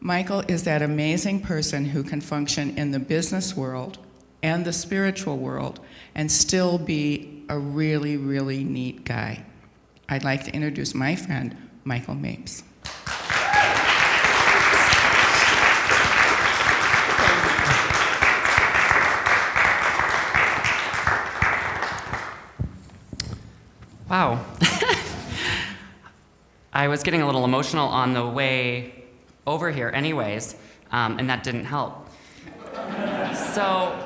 Michael is that amazing person who can function in the business world and the spiritual world and still be a really, really neat guy. I'd like to introduce my friend, Michael Mapes. Wow. I was getting a little emotional on the way over here anyways, and that didn't help. So,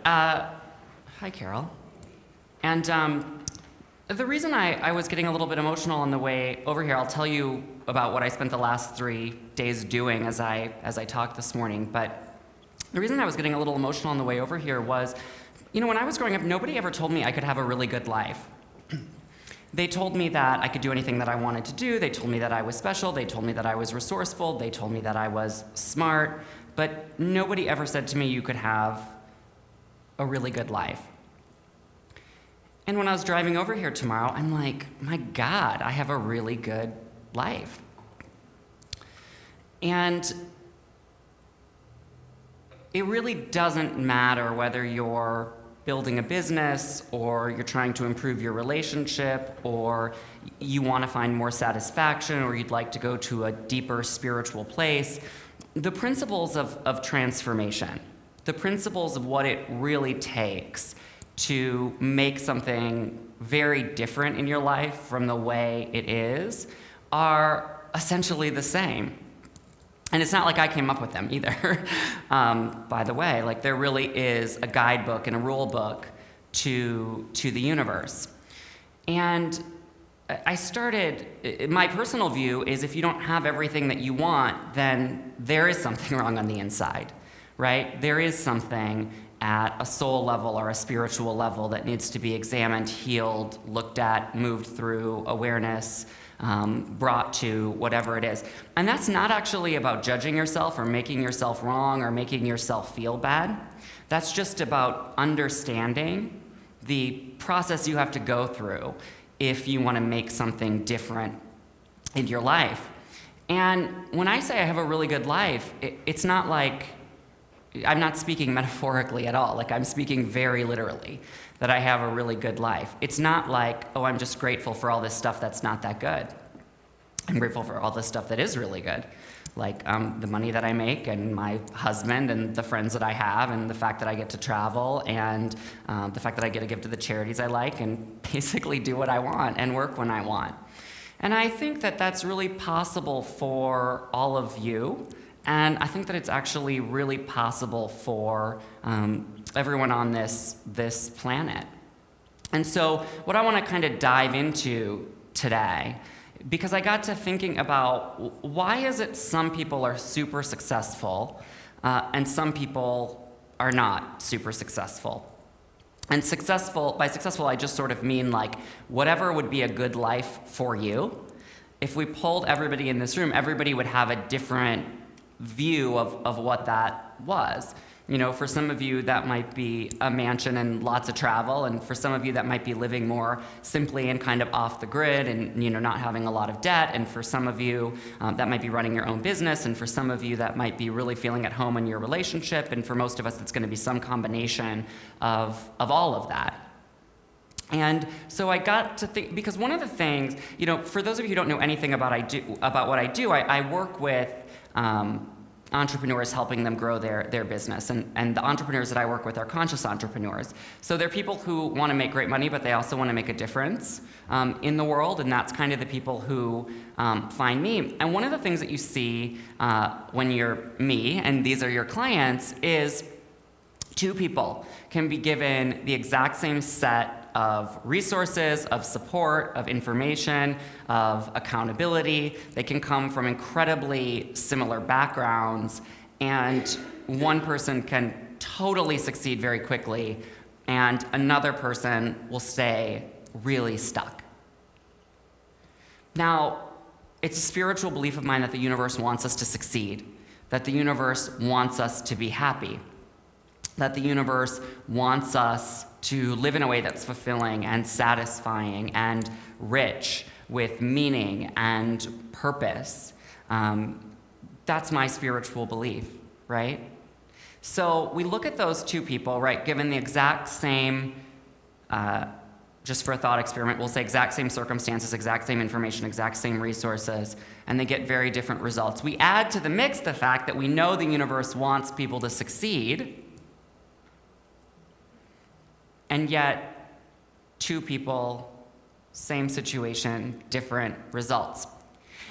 hi Carol. And the reason I was getting a little bit emotional on the way over here, I'll tell you about what I spent the last 3 days doing as I talked this morning, but the reason I was getting a little emotional on the way over here was, when I was growing up, nobody ever told me I could have a really good life. They told me that I could do anything that I wanted to do. They told me that I was special. They told me that I was resourceful. They told me that I was smart. But nobody ever said to me you could have a really good life. And when I was driving over here tomorrow, I'm like, my God, I have a really good life. And it really doesn't matter whether you're building a business, or you're trying to improve your relationship, or you want to find more satisfaction, or you'd like to go to a deeper spiritual place. The principles of transformation, the principles of what it really takes to make something very different in your life from the way it is, are essentially the same. And it's not like I came up with them either. By the way, there really is a guidebook and a rule book to the universe. And my personal view is if you don't have everything that you want, then there is something wrong on the inside, right? There is something at a soul level or a spiritual level that needs to be examined, healed, looked at, moved through awareness, brought to whatever it is. And that's not actually about judging yourself or making yourself wrong or making yourself feel bad. That's just about understanding the process you have to go through if you want to make something different in your life. And when I say I have a really good life, it's not like, I'm not speaking metaphorically at all. I'm speaking very literally, that I have a really good life. It's not like, oh, I'm just grateful for all this stuff that's not that good. I'm grateful for all this stuff that is really good. The money that I make, and my husband, and the friends that I have, and the fact that I get to travel, and the fact that I get to give to the charities I like, and basically do what I want and work when I want. And I think that that's really possible for all of you. And I think that it's actually really possible for everyone on this planet. And so what I want to kind of dive into today, because I got to thinking about why is it some people are super successful and some people are not super successful. And by successful, I just sort of mean whatever would be a good life for you. If we polled everybody in this room, everybody would have a different view of what that was. For some of you, that might be a mansion and lots of travel, and for some of you, that might be living more simply and kind of off the grid and not having a lot of debt, and for some of you, that might be running your own business, and for some of you, that might be really feeling at home in your relationship, and for most of us, it's going to be some combination of all of that. And so I got to think, because one of the things, for those of you who don't know anything about what I do, I work with entrepreneurs, helping them grow their business. And the entrepreneurs that I work with are conscious entrepreneurs. So they're people who want to make great money, but they also want to make a difference in the world, and that's kind of the people who find me. And one of the things that you see when you're me, and these are your clients, is two people can be given the exact same set of resources, of support, of information, of accountability. They can come from incredibly similar backgrounds, and one person can totally succeed very quickly, and another person will stay really stuck. Now, it's a spiritual belief of mine that the universe wants us to succeed, that the universe wants us to be happy, that the universe wants us to live in a way that's fulfilling and satisfying and rich with meaning and purpose. That's my spiritual belief, right? So we look at those two people, right, given the exact same, just for a thought experiment, we'll say exact same circumstances, exact same information, exact same resources, and they get very different results. We add to the mix the fact that we know the universe wants people to succeed, and yet two people, same situation, different results.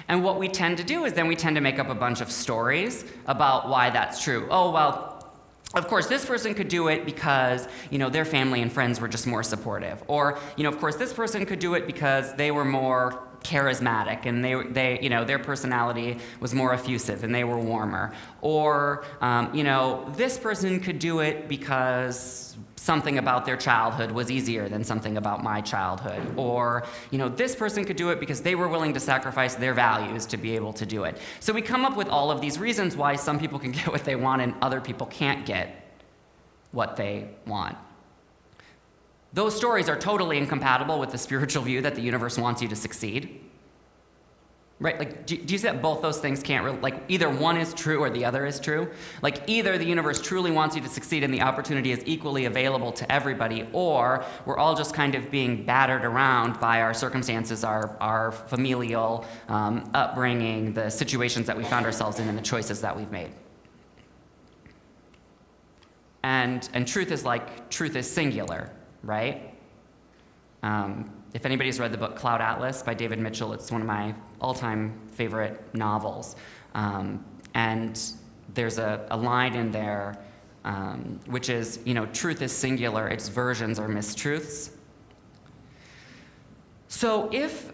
And what we tend to do is then we tend to make up a bunch of stories about why that's true. Oh, well, of course, this person could do it because, their family and friends were just more supportive. Or, of course, this person could do it because they were more charismatic and their personality was more effusive and they were warmer. Or, this person could do it because something about their childhood was easier than something about my childhood. Or, this person could do it because they were willing to sacrifice their values to be able to do it. So we come up with all of these reasons why some people can get what they want and other people can't get what they want. Those stories are totally incompatible with the spiritual view that the universe wants you to succeed. Right? Like, do you see that both those things can't, either one is true or the other is true? Like, either the universe truly wants you to succeed and the opportunity is equally available to everybody, or we're all just kind of being battered around by our circumstances, our familial upbringing, the situations that we found ourselves in, and the choices that we've made. And truth is singular, right? If anybody's read the book Cloud Atlas by David Mitchell, it's one of my all-time favorite novels. And there's a line in there which is, truth is singular, its versions are mistruths. So if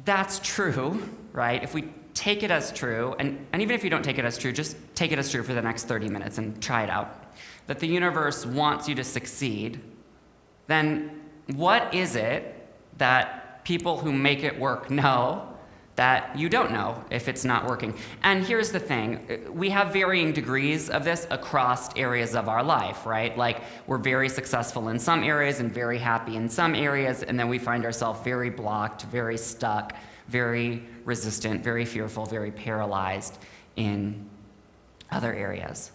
that's true, right, if we take it as true, and even if you don't take it as true, just take it as true for the next 30 minutes and try it out, that the universe wants you to succeed, then what is it that people who make it work know that you don't know if it's not working? And here's the thing. We have varying degrees of this across areas of our life, right? Like, we're very successful in some areas and very happy in some areas, and then we find ourselves very blocked, very stuck, very resistant, very fearful, very paralyzed in other areas.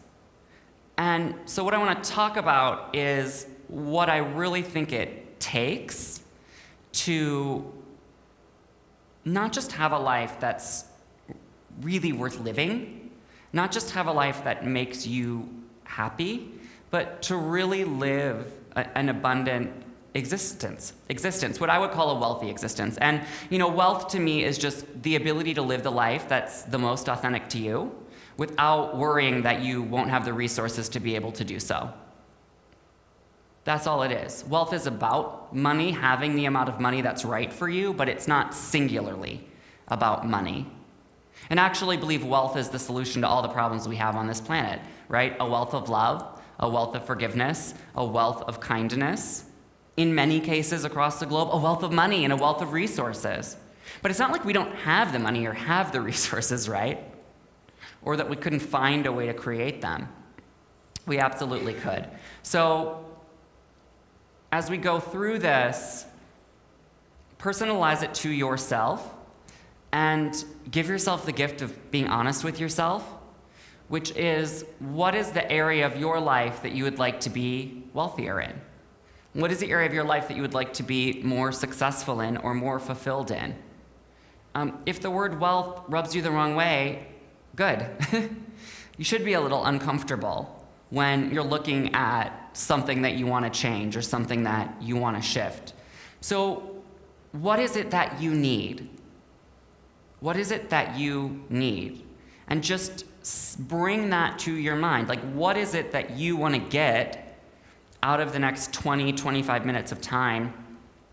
And so what I want to talk about is what I really think it takes to not just have a life that's really worth living, not just have a life that makes you happy, but to really live an abundant existence, what I would call a wealthy existence. And, wealth to me is just the ability to live the life that's the most authentic to you without worrying that you won't have the resources to be able to do so. That's all it is. Wealth is about money, having the amount of money that's right for you, but it's not singularly about money. And I actually believe wealth is the solution to all the problems we have on this planet, right? A wealth of love, a wealth of forgiveness, a wealth of kindness. In many cases across the globe, a wealth of money and a wealth of resources. But it's not like we don't have the money or have the resources, right? Or that we couldn't find a way to create them. We absolutely could. So, as we go through this, personalize it to yourself and give yourself the gift of being honest with yourself, which is, what is the area of your life that you would like to be wealthier in? What is the area of your life that you would like to be more successful in or more fulfilled in? If the word wealth rubs you the wrong way, good. You should be a little uncomfortable when you're looking at something that you want to change or something that you want to shift. So, what is it that you need? What is it that you need? And just bring that to your mind. Like, what is it that you want to get out of the next 20, 25 minutes of time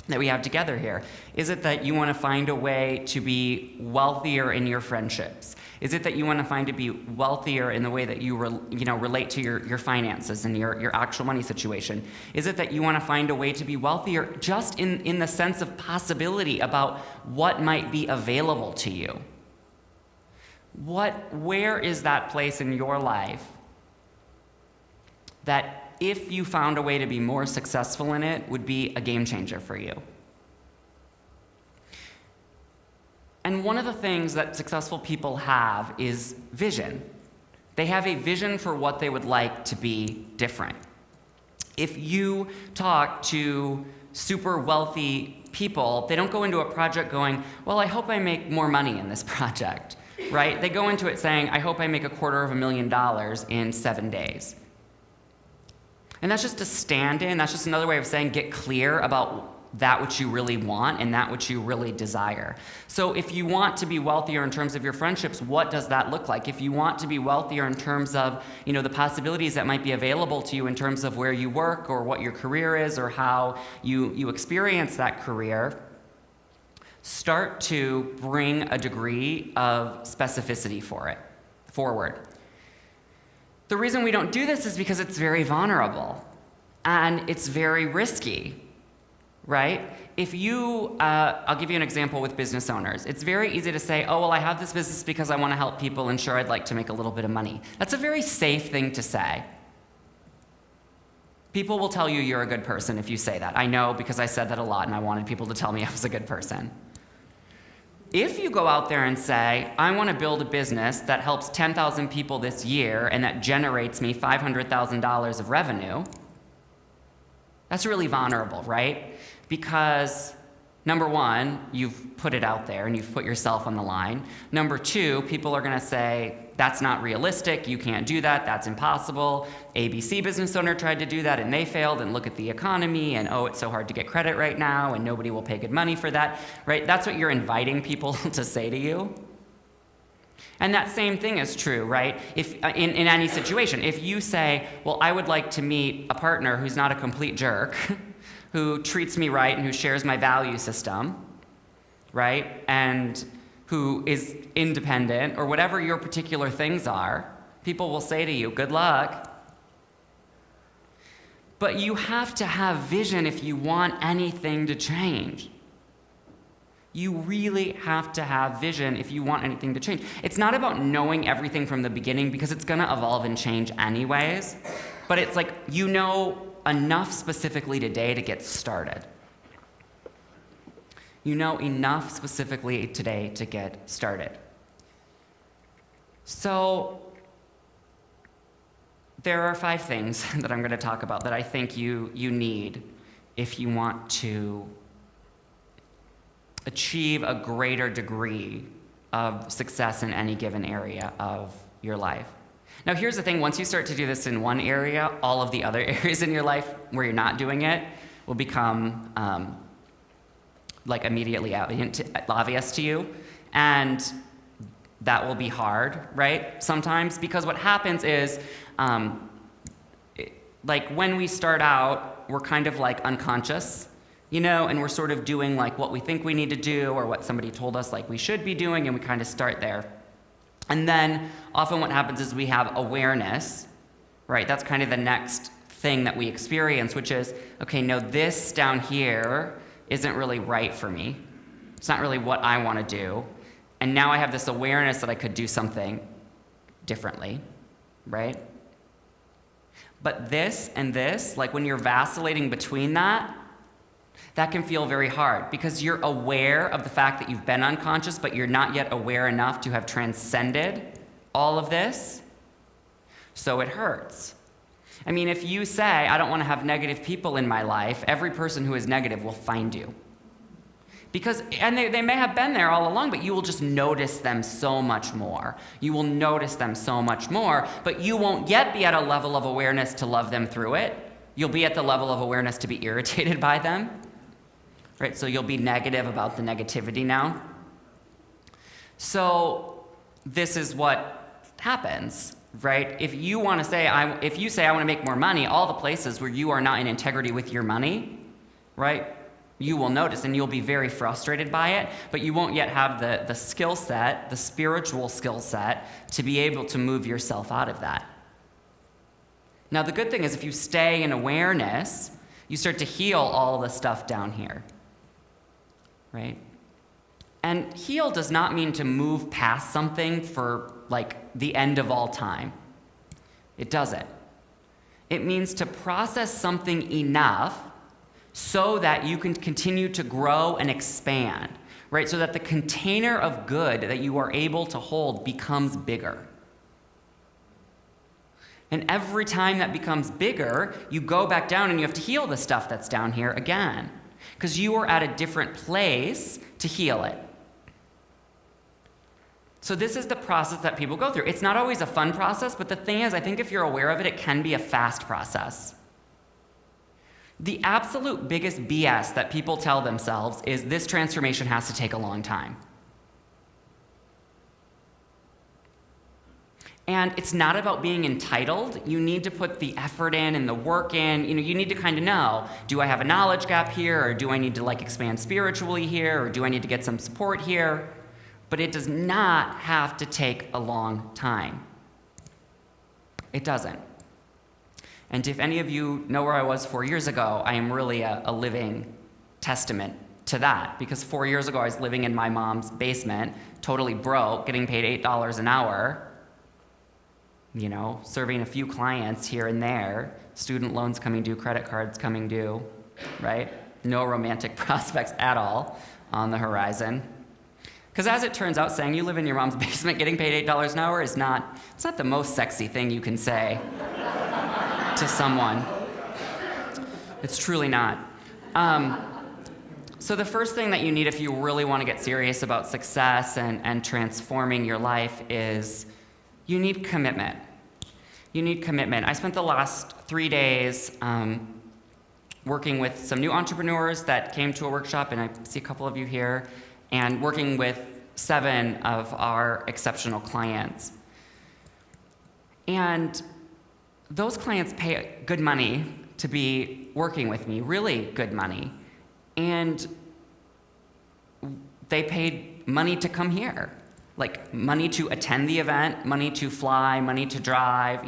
that we have together here? Is it that you want to find a way to be wealthier in your friendships? Is it that you want to find to be wealthier in the way that you relate to your finances and your actual money situation? Is it that you want to find a way to be wealthier just in the sense of possibility about what might be available to you? Where is that place in your life that, if you found a way to be more successful in it, would be a game changer for you? And one of the things that successful people have is vision. They have a vision for what they would like to be different. If you talk to super wealthy people, they don't go into a project going, well, I hope I make more money in this project, right? They go into it saying, I hope I make $250,000 in 7 days. And that's just a stand-in. That's just another way of saying get clear about that which you really want and that which you really desire. So if you want to be wealthier in terms of your friendships, what does that look like? If you want to be wealthier in terms of, the possibilities that might be available to you in terms of where you work or what your career is or how you experience that career, start to bring a degree of specificity forward. The reason we don't do this is because it's very vulnerable and it's very risky. Right? If you, I'll give you an example with business owners. It's very easy to say, oh, well, I have this business because I want to help people and sure, I'd like to make a little bit of money. That's a very safe thing to say. People will tell you you're a good person if you say that. I know because I said that a lot and I wanted people to tell me I was a good person. If you go out there and say, I want to build a business that helps 10,000 people this year and that generates me $500,000 of revenue, that's really vulnerable, right? Because, number one, you've put it out there and you've put yourself on the line. Number two, people are going to say, that's not realistic, you can't do that, that's impossible. ABC business owner tried to do that and they failed, and look at the economy, and oh, it's so hard to get credit right now, and nobody will pay good money for that, right? That's what you're inviting people to say to you. And that same thing is true, right? If in any situation, if you say, well, I would like to meet a partner who's not a complete jerk, who treats me right and who shares my value system, right? And who is independent, or whatever your particular things are, people will say to you, good luck. But you have to have vision if you want anything to change. You really have to have vision if you want anything to change. It's not about knowing everything from the beginning because it's going to evolve and change anyways. But it's like you know enough specifically today to get started. You know enough specifically today to get started. So there are 5 things that I'm going to talk about that I think you need if you want to achieve a greater degree of success in any given area of your life. Now, here's the thing. Once you start to do this in one area, all of the other areas in your life where you're not doing it will become immediately obvious to you. And that will be hard, right? Sometimes, because what happens is, when we start out, we're kind of unconscious, and we're sort of doing what we think we need to do or what somebody told us we should be doing, and we kind of start there. And then often what happens is we have awareness, right? That's kind of the next thing that we experience, which is, okay, no, this down here isn't really right for me. It's not really what I want to do. And now I have this awareness that I could do something differently, right? But this and this, when you're vacillating between that can feel very hard because you're aware of the fact that you've been unconscious, but you're not yet aware enough to have transcended all of this. So it hurts. I mean, if you say, I don't want to have negative people in my life, every person who is negative will find you. And they may have been there all along, but you will just notice them so much more. You will notice them so much more, but you won't yet be at a level of awareness to love them through it. You'll be at the level of awareness to be irritated by them. Right, so you'll be negative about the negativity now. So this is what happens, right? If you say I want to make more money, all the places where you are not in integrity with your money, right? You will notice, and you'll be very frustrated by it, but you won't yet have the skill set, the spiritual skill set, to be able to move yourself out of that. Now, the good thing is if you stay in awareness, you start to heal all the stuff down here. Right? And heal does not mean to move past something for the end of all time. It doesn't. It means to process something enough so that you can continue to grow and expand. right? So that the container of good that you are able to hold becomes bigger. And every time that becomes bigger, you go back down and you have to heal the stuff that's down here again, because you are at a different place to heal it. So this is the process that people go through. It's not always a fun process, but the thing is, I think if you're aware of it, it can be a fast process. The absolute biggest BS that people tell themselves is this transformation has to take a long time. And it's not about being entitled. You need to put the effort in and the work in. You need to kind of know, do I have a knowledge gap here, or do I need to expand spiritually here, or do I need to get some support here? But it does not have to take a long time. It doesn't. And if any of you know where I was 4 years ago, I am really a living testament to that. Because 4 years ago, I was living in my mom's basement, totally broke, getting paid $8 an hour, serving a few clients here and there, student loans coming due, credit cards coming due, right? No romantic prospects at all on the horizon. Because as it turns out, saying you live in your mom's basement getting paid $8 an hour it's not the most sexy thing you can say to someone. It's truly not. So the first thing that you need if you really want to get serious about success and transforming your life is you need commitment. You need commitment. I spent the last 3 days working with some new entrepreneurs that came to a workshop, and I see a couple of you here, and working with 7 of our exceptional clients. And those clients pay good money to be working with me, really good money. And they paid money to come here. Money to attend the event, money to fly, money to drive,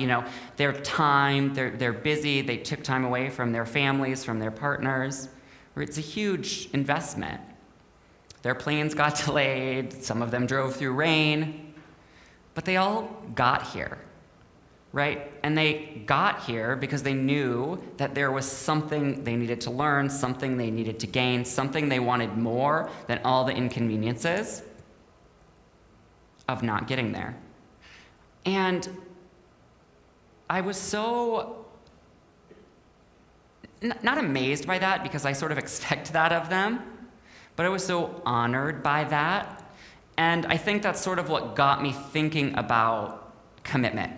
their time, they're busy, they took time away from their families, from their partners. It's a huge investment. Their planes got delayed, some of them drove through rain, but they all got here, right? And they got here because they knew that there was something they needed to learn, something they needed to gain, something they wanted more than all the inconveniences of not getting there. And I was so, not amazed by that, because I sort of expect that of them, but I was so honored by that. And I think that's sort of what got me thinking about commitment.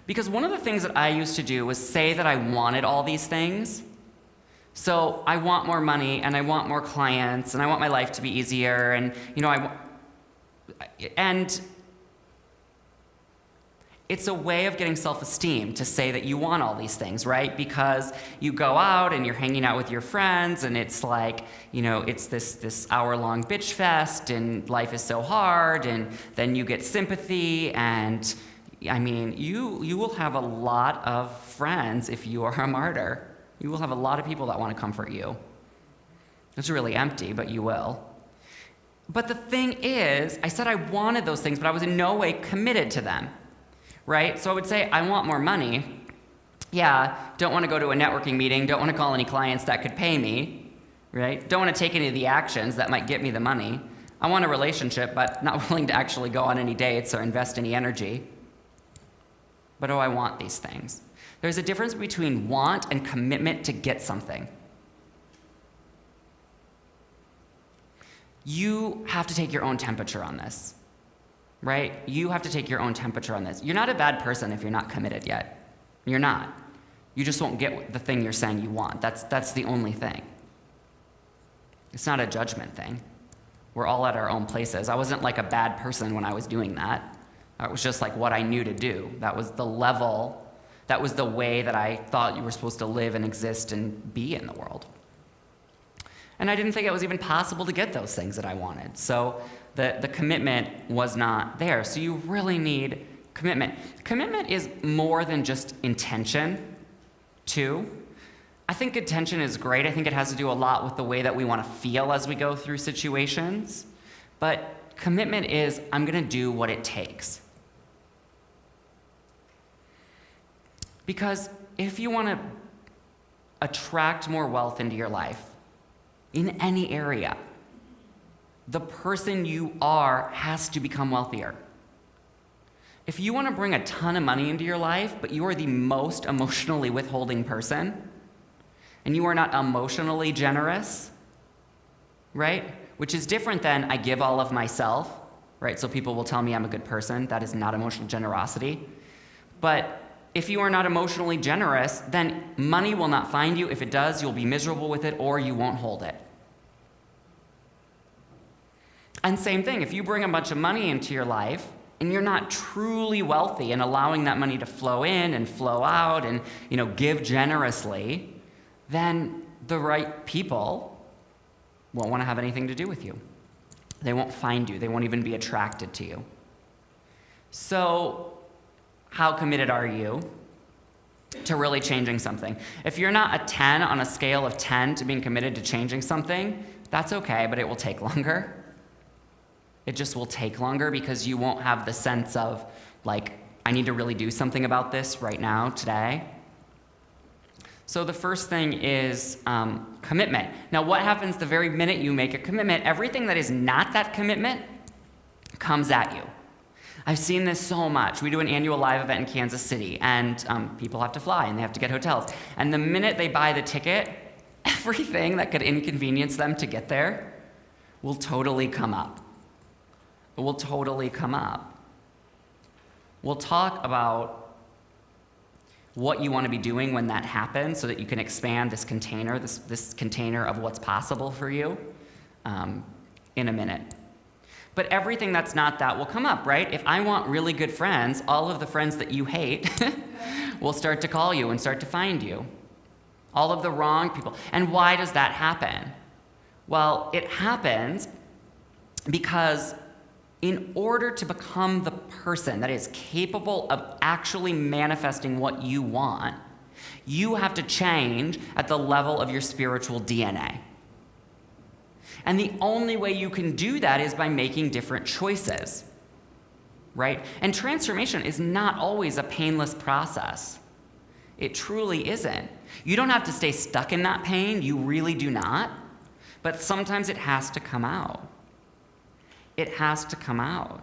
Because one of the things that I used to do was say that I wanted all these things. So I want more money, and I want more clients, and I want my life to be easier, and and it's a way of getting self-esteem to say that you want all these things, right? Because you go out and you're hanging out with your friends, and it's it's this hour-long bitch fest, and life is so hard, and then you get sympathy, and you will have a lot of friends if you are a martyr. You will have a lot of people that want to comfort you. It's really empty, but you will. But the thing is, I said I wanted those things, but I was in no way committed to them, right? So I would say, I want more money. Yeah, don't want to go to a networking meeting, don't want to call any clients that could pay me, right? Don't want to take any of the actions that might get me the money. I want a relationship, but not willing to actually go on any dates or invest any energy. But I want these things. There's a difference between want and commitment to get something. You have to take your own temperature on this, right? You have to take your own temperature on this. You're not a bad person if you're not committed yet. You're not. You just won't get the thing you're saying you want. That's the only thing. It's not a judgment thing. We're all at our own places. I wasn't like a bad person when I was doing that. It was just what I knew to do. That was the level, that was the way that I thought you were supposed to live and exist and be in the world. And I didn't think it was even possible to get those things that I wanted. So the commitment was not there. So you really need commitment. Commitment is more than just intention, too. I think intention is great. I think it has to do a lot with the way that we want to feel as we go through situations. But commitment is, I'm going to do what it takes. Because if you want to attract more wealth into your life, in any area, the person you are has to become wealthier. If you want to bring a ton of money into your life, but you are the most emotionally withholding person, and you are not emotionally generous, right? Which is different than I give all of myself, right? So people will tell me I'm a good person. That is not emotional generosity. But if you are not emotionally generous, then money will not find you. If it does, you'll be miserable with it or you won't hold it. And same thing, if you bring a bunch of money into your life and you're not truly wealthy and allowing that money to flow in and flow out and, give generously, then the right people won't want to have anything to do with you. They won't find you. They won't even be attracted to you. So, how committed are you to really changing something? If you're not a 10 on a scale of 10 to being committed to changing something, that's okay, but it will take longer. It just will take longer because you won't have the sense of, I need to really do something about this right now, today. So the first thing is commitment. Now, what happens the very minute you make a commitment? Everything that is not that commitment comes at you. I've seen this so much. We do an annual live event in Kansas City, and people have to fly, and they have to get hotels. And the minute they buy the ticket, everything that could inconvenience them to get there will totally come up. It will totally come up. We'll talk about what you want to be doing when that happens so that you can expand this container, this container of what's possible for you in a minute. But everything that's not that will come up, right? If I want really good friends, all of the friends that you hate will start to call you and start to find you. All of the wrong people. And why does that happen? Well, it happens because in order to become the person that is capable of actually manifesting what you want, you have to change at the level of your spiritual DNA. And the only way you can do that is by making different choices, right? And transformation is not always a painless process. It truly isn't. You don't have to stay stuck in that pain, you really do not, but sometimes it has to come out. It has to come out.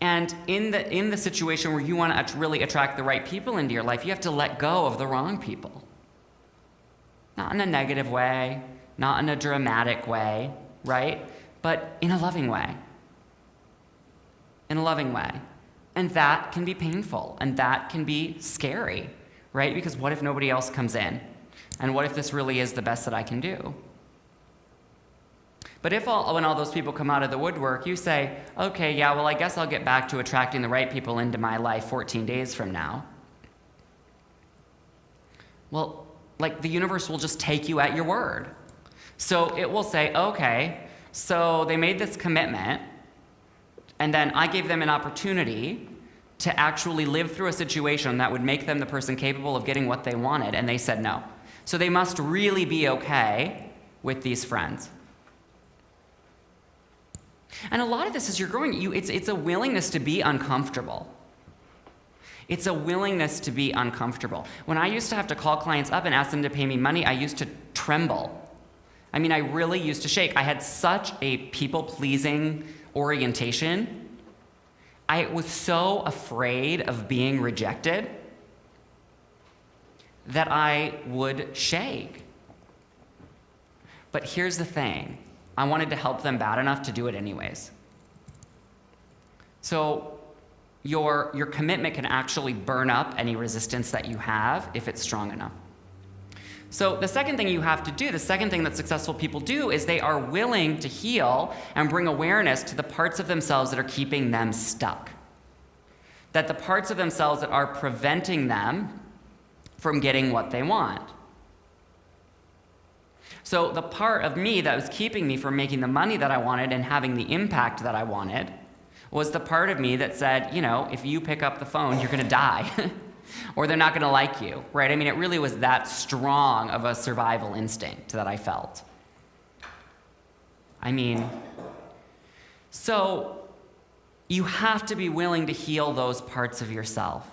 And in the situation where you want to really attract the right people into your life, you have to let go of the wrong people. Not in a negative way, not in a dramatic way, right? But in a loving way. In a loving way. And that can be painful, and that can be scary, right? Because what if nobody else comes in? And what if this really is the best that I can do? But when all those people come out of the woodwork, you say, okay, yeah, well, I guess I'll get back to attracting the right people into my life 14 days from now. Well, the universe will just take you at your word. So it will say, okay, so they made this commitment, and then I gave them an opportunity to actually live through a situation that would make them the person capable of getting what they wanted, and they said no. So they must really be okay with these friends. And a lot of this, as you're growing, it's a willingness to be uncomfortable. It's a willingness to be uncomfortable. When I used to have to call clients up and ask them to pay me money, I used to tremble. I really used to shake. I had such a people-pleasing orientation. I was so afraid of being rejected that I would shake. But here's the thing. I wanted to help them bad enough to do it anyways. So your commitment can actually burn up any resistance that you have if it's strong enough. So the second thing you have to do, the second thing that successful people do, is they are willing to heal and bring awareness to the parts of themselves that are keeping them stuck. That the parts of themselves that are preventing them from getting what they want. So the part of me that was keeping me from making the money that I wanted and having the impact that I wanted was the part of me that said, if you pick up the phone, you're going to die. Or they're not going to like you, right? It really was that strong of a survival instinct that I felt. So you have to be willing to heal those parts of yourself.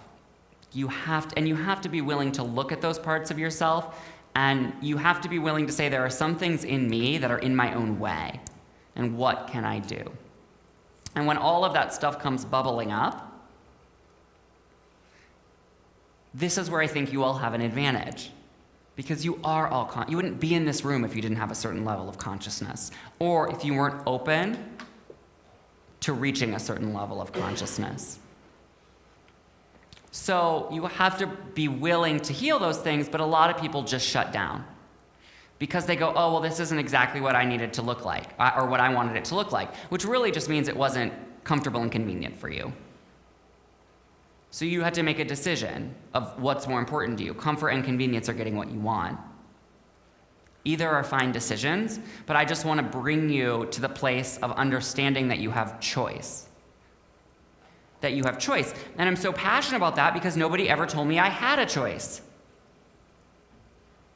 You have to be willing to look at those parts of yourself, and you have to be willing to say there are some things in me that are in my own way. And what can I do? And when all of that stuff comes bubbling up, this is where I think you all have an advantage. Because you are all you wouldn't be in this room if you didn't have a certain level of consciousness, or if you weren't open to reaching a certain level of consciousness. So you have to be willing to heal those things, but a lot of people just shut down. Because they go, oh, well, this isn't exactly what I needed to look like, or what I wanted it to look like, which really just means it wasn't comfortable and convenient for you. So you had to make a decision of what's more important to you. Comfort and convenience are getting what you want. Either are fine decisions, but I just want to bring you to the place of understanding that you have choice. That you have choice. And I'm so passionate about that because nobody ever told me I had a choice.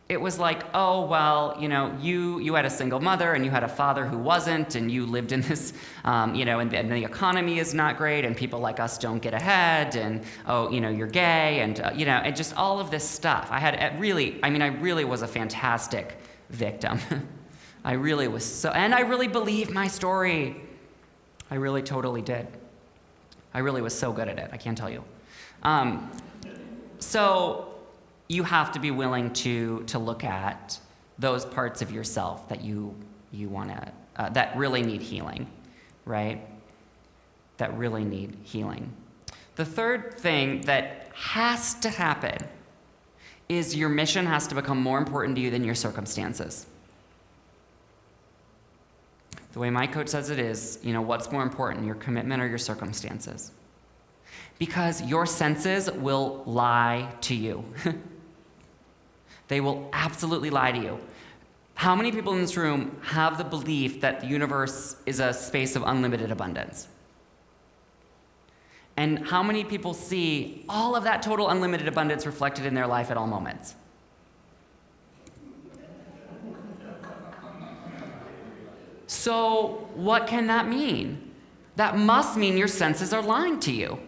It was like, oh, well, you had a single mother and you had a father who wasn't, and you lived in this, and the economy is not great, and people like us don't get ahead, and, oh, you're gay, and, and just all of this stuff. I really was a fantastic victim. I really was and I really believed my story. I really totally did. I really was so good at it, I can't tell you. So you have to be willing to look at those parts of yourself that you want to, that really need healing, right? That really need healing. The third thing that has to happen is your mission has to become more important to you than your circumstances. The way my coach says it is, what's more important, your commitment or your circumstances? Because your senses will lie to you. They will absolutely lie to you. How many people in this room have the belief that the universe is a space of unlimited abundance? And how many people see all of that total unlimited abundance reflected in their life at all moments? So, what can that mean? That must mean your senses are lying to you.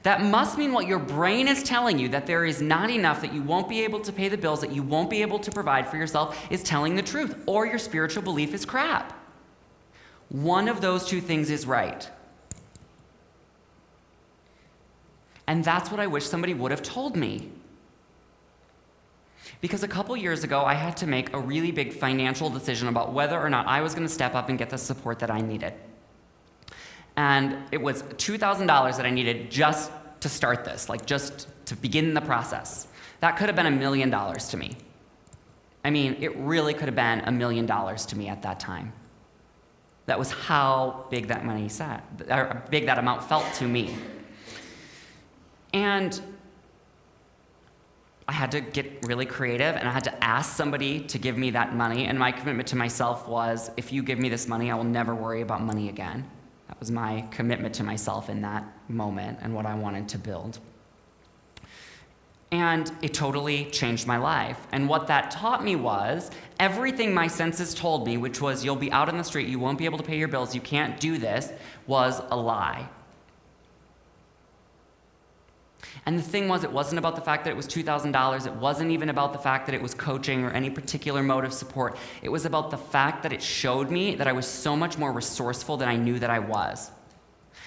That must mean what your brain is telling you, that there is not enough, that you won't be able to pay the bills, that you won't be able to provide for yourself, is telling the truth, or your spiritual belief is crap. One of those two things is right. And that's what I wish somebody would have told me. Because a couple years ago, I had to make a really big financial decision about whether or not I was going to step up and get the support that I needed. And it was $2,000 that I needed just to start this, just to begin the process. That could have been $1 million to me. I mean, it really could have been $1 million to me at that time. That was how big that money sat, or big that amount felt to me. And I had to get really creative, and I had to ask somebody to give me that money. And my commitment to myself was, if you give me this money, I will never worry about money again. That was my commitment to myself in that moment and what I wanted to build. And it totally changed my life. And what that taught me was everything my senses told me, which was you'll be out in the street, you won't be able to pay your bills, you can't do this, was a lie. And the thing was, it wasn't about the fact that it was $2,000. It wasn't even about the fact that it was coaching or any particular mode of support. It was about the fact that it showed me that I was so much more resourceful than I knew that I was.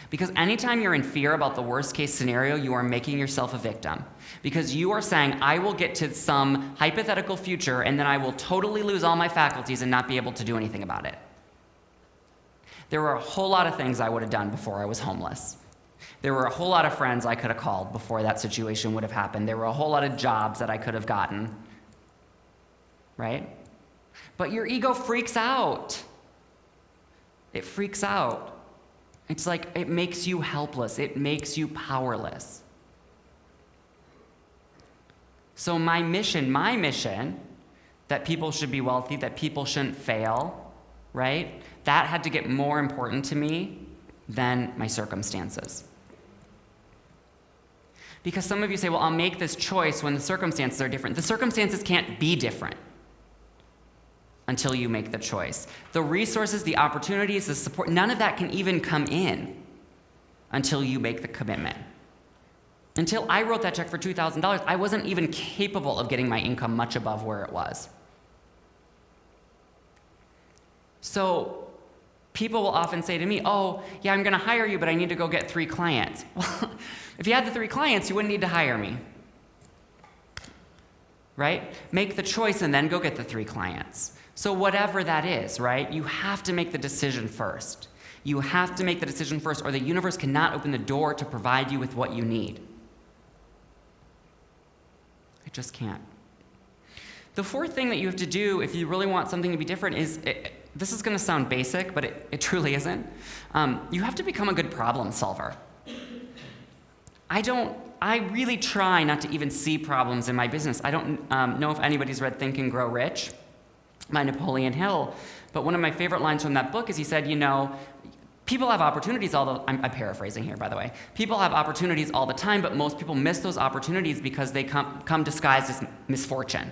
Because anytime you're in fear about the worst case scenario, you are making yourself a victim. Because you are saying, I will get to some hypothetical future and then I will totally lose all my faculties and not be able to do anything about it. There were a whole lot of things I would have done before I was homeless. There were a whole lot of friends I could have called before that situation would have happened. There were a whole lot of jobs that I could have gotten, right? But your ego freaks out. It freaks out. It's like it makes you helpless. It makes you powerless. So my mission, that people should be wealthy, that people shouldn't fail, right? That had to get more important to me than my circumstances. Because some of you say, well, I'll make this choice when the circumstances are different. The circumstances can't be different until you make the choice. The resources, the opportunities, the support, none of that can even come in until you make the commitment. Until I wrote that check for $2,000, I wasn't even capable of getting my income much above where it was. So People will often say to me, oh, yeah, I'm going to hire you, but I need to go get 3 clients. Well, if you had the 3 clients, you wouldn't need to hire me. Right? Make the choice and then go get the 3 clients. So whatever that is, right? You have to make the decision first. You have to make the decision first, or the universe cannot open the door to provide you with what you need. It just can't. The fourth thing that you have to do if you really want something to be different is, this is going to sound basic, but it truly isn't. You have to become a good problem solver. I really try not to even see problems in my business. I don't know if anybody's read Think and Grow Rich by Napoleon Hill, but one of my favorite lines from that book is he said, people have opportunities I'm paraphrasing here, by the way. People have opportunities all the time, but most people miss those opportunities because they come disguised as misfortune.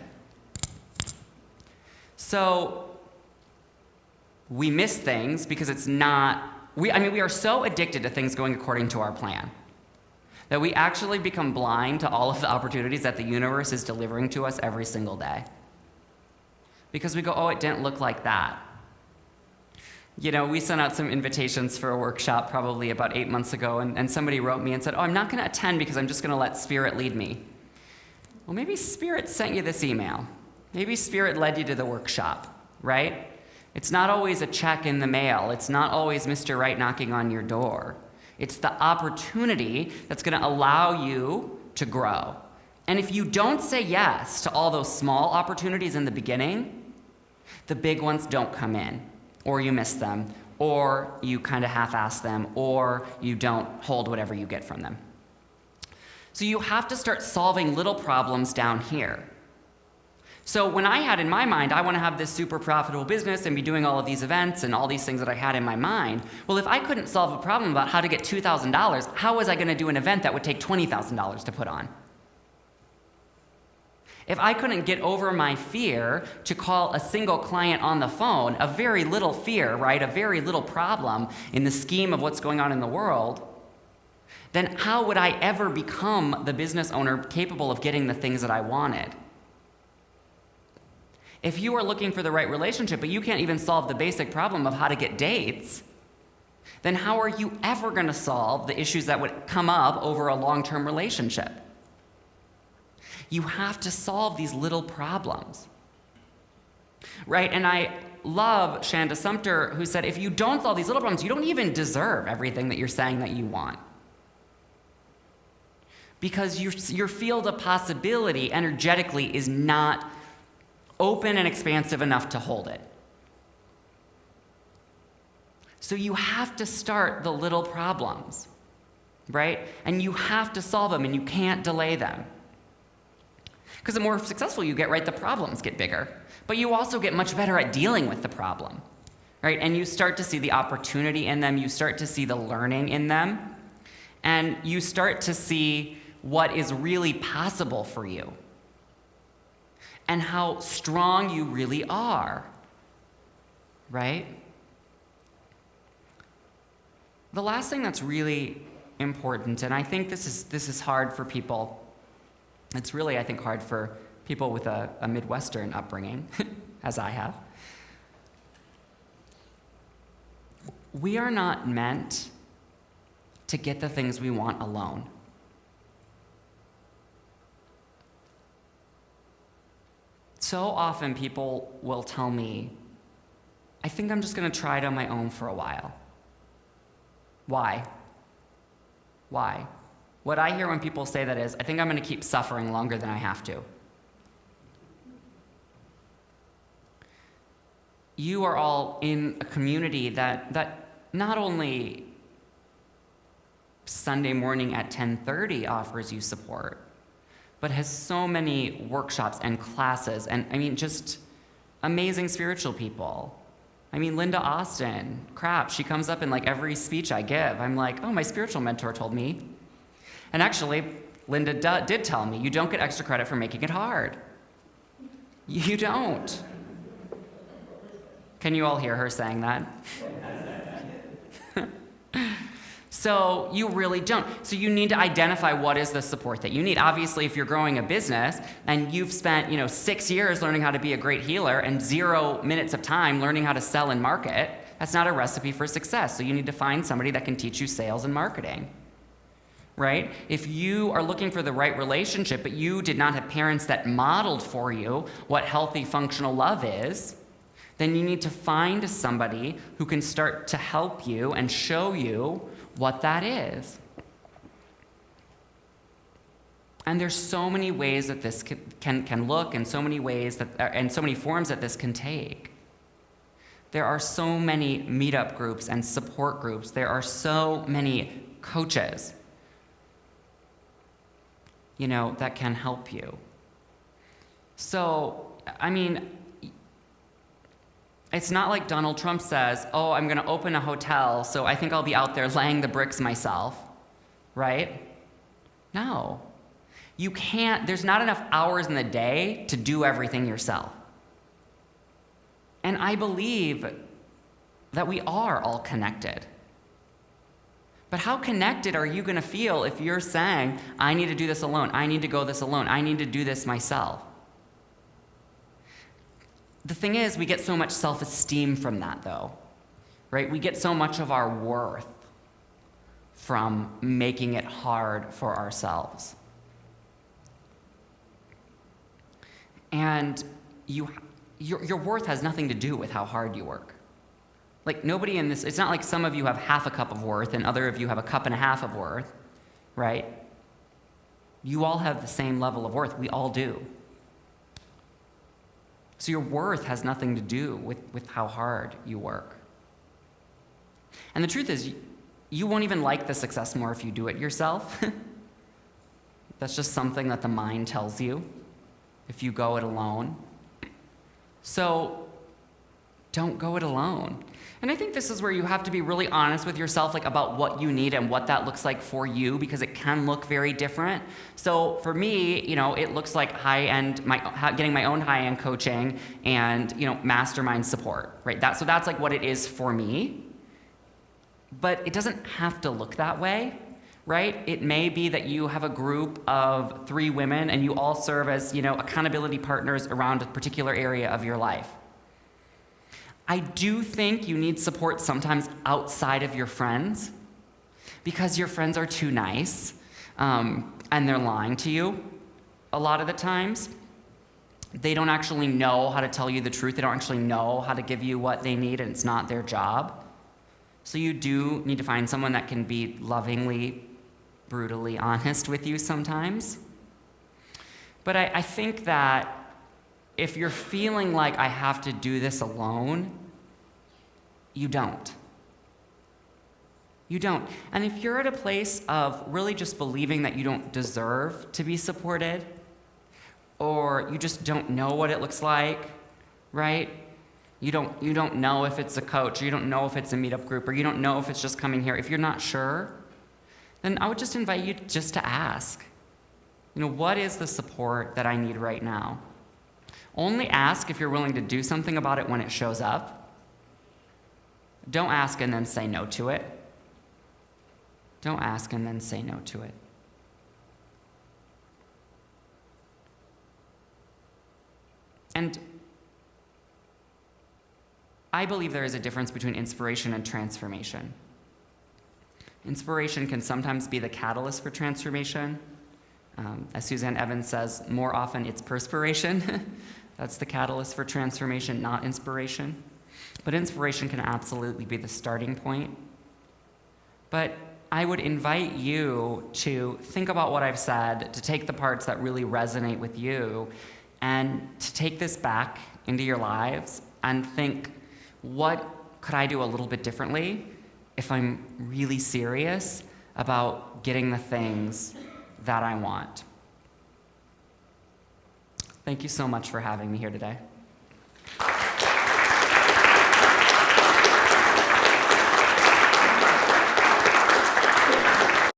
So we miss things because it's not, we are so addicted to things going according to our plan that we actually become blind to all of the opportunities that the universe is delivering to us every single day. Because we go, oh, it didn't look like that. We sent out some invitations for a workshop probably about 8 months ago, and somebody wrote me and said, oh, I'm not going to attend because I'm just going to let Spirit lead me. Well, maybe Spirit sent you this email. Maybe Spirit led you to the workshop, right? It's not always a check in the mail. It's not always Mr. Right knocking on your door. It's the opportunity that's going to allow you to grow. And if you don't say yes to all those small opportunities in the beginning, the big ones don't come in, or you miss them, or you kind of half-ass them, or you don't hold whatever you get from them. So you have to start solving little problems down here. So when I had in my mind, I want to have this super profitable business and be doing all of these events and all these things that I had in my mind, well, if I couldn't solve a problem about how to get $2,000, how was I going to do an event that would take $20,000 to put on? If I couldn't get over my fear to call a single client on the phone, a very little fear, right, a very little problem in the scheme of what's going on in the world, then how would I ever become the business owner capable of getting the things that I wanted? If you are looking for the right relationship, but you can't even solve the basic problem of how to get dates, then how are you ever going to solve the issues that would come up over a long-term relationship? You have to solve these little problems, right? And I love Shanda Sumter, who said, if you don't solve these little problems, you don't even deserve everything that you're saying that you want. Because your field of possibility energetically is not open and expansive enough to hold it. So you have to start the little problems, right? And you have to solve them, and you can't delay them. Because the more successful you get, right, the problems get bigger. But you also get much better at dealing with the problem, right? And you start to see the opportunity in them, you start to see the learning in them, and you start to see what is really possible for you and how strong you really are, right? The last thing that's really important, and I think this is hard for people. It's really, I think, hard for people with a Midwestern upbringing, as I have. We are not meant to get the things we want alone. So often people will tell me, I think I'm just going to try it on my own for a while. Why? Why? What I hear when people say that is, I think I'm going to keep suffering longer than I have to. You are all in a community that not only Sunday morning at 10:30 offers you support, but has so many workshops and classes and just amazing spiritual people. Linda Austin, she comes up in every speech I give. I'm like, oh, my spiritual mentor told me. And actually, Linda did tell me, you don't get extra credit for making it hard. You don't. Can you all hear her saying that? So you really don't. So you need to identify what is the support that you need. Obviously, if you're growing a business and you've spent 6 years learning how to be a great healer and 0 minutes of time learning how to sell and market, That's not a recipe for success. So you need to find somebody that can teach you sales and marketing, right? If you are looking for the right relationship, but you did not have parents that modeled for you what healthy, functional love is, then you need to find somebody who can start to help you and show you what that is. And there's so many ways that this can look, and so many ways that, and so many forms that this can take. There are so many meetup groups and support groups. There are so many coaches, that can help you. So, it's not like Donald Trump says, oh, I'm going to open a hotel, so I think I'll be out there laying the bricks myself, right? No. You can't, there's not enough hours in the day to do everything yourself. And I believe that we are all connected. But how connected are you going to feel if you're saying, I need to do this alone, I need to go this alone, I need to do this myself? The thing is, we get so much self-esteem from that, though, right? We get so much of our worth from making it hard for ourselves. And your worth has nothing to do with how hard you work. Like, nobody in this, it's not like some of you have half a cup of worth and other of you have a cup and a half of worth, right? You all have the same level of worth. We all do. So your worth has nothing to do with how hard you work. And the truth is, you won't even like the success more if you do it yourself. That's just something that the mind tells you if you go it alone. So don't go it alone. And I think this is where you have to be really honest with yourself, about what you need and what that looks like for you, because it can look very different. So for me, it looks like getting my own high-end coaching and, mastermind support, right? So that's like what it is for me. But it doesn't have to look that way, right? It may be that you have a group of 3 women and you all serve as, accountability partners around a particular area of your life. I do think you need support sometimes outside of your friends, because your friends are too nice, and they're lying to you a lot of the times. They don't actually know how to tell you the truth. They don't actually know how to give you what they need, and it's not their job. So you do need to find someone that can be lovingly, brutally honest with you sometimes. But I think that if you're feeling like I have to do this alone, you don't. You don't. And if you're at a place of really just believing that you don't deserve to be supported, or you just don't know what it looks like, right? You don't know if it's a coach, or you don't know if it's a meetup group, or you don't know if it's just coming here. If you're not sure, then I would just invite you just to ask. What is the support that I need right now? Only ask if you're willing to do something about it when it shows up. Don't ask and then say no to it. Don't ask and then say no to it. And I believe there is a difference between inspiration and transformation. Inspiration can sometimes be the catalyst for transformation. As Suzanne Evans says, more often it's perspiration. That's the catalyst for transformation, not inspiration. But inspiration can absolutely be the starting point. But I would invite you to think about what I've said, to take the parts that really resonate with you, and to take this back into your lives and think, what could I do a little bit differently if I'm really serious about getting the things that I want? Thank you so much for having me here today.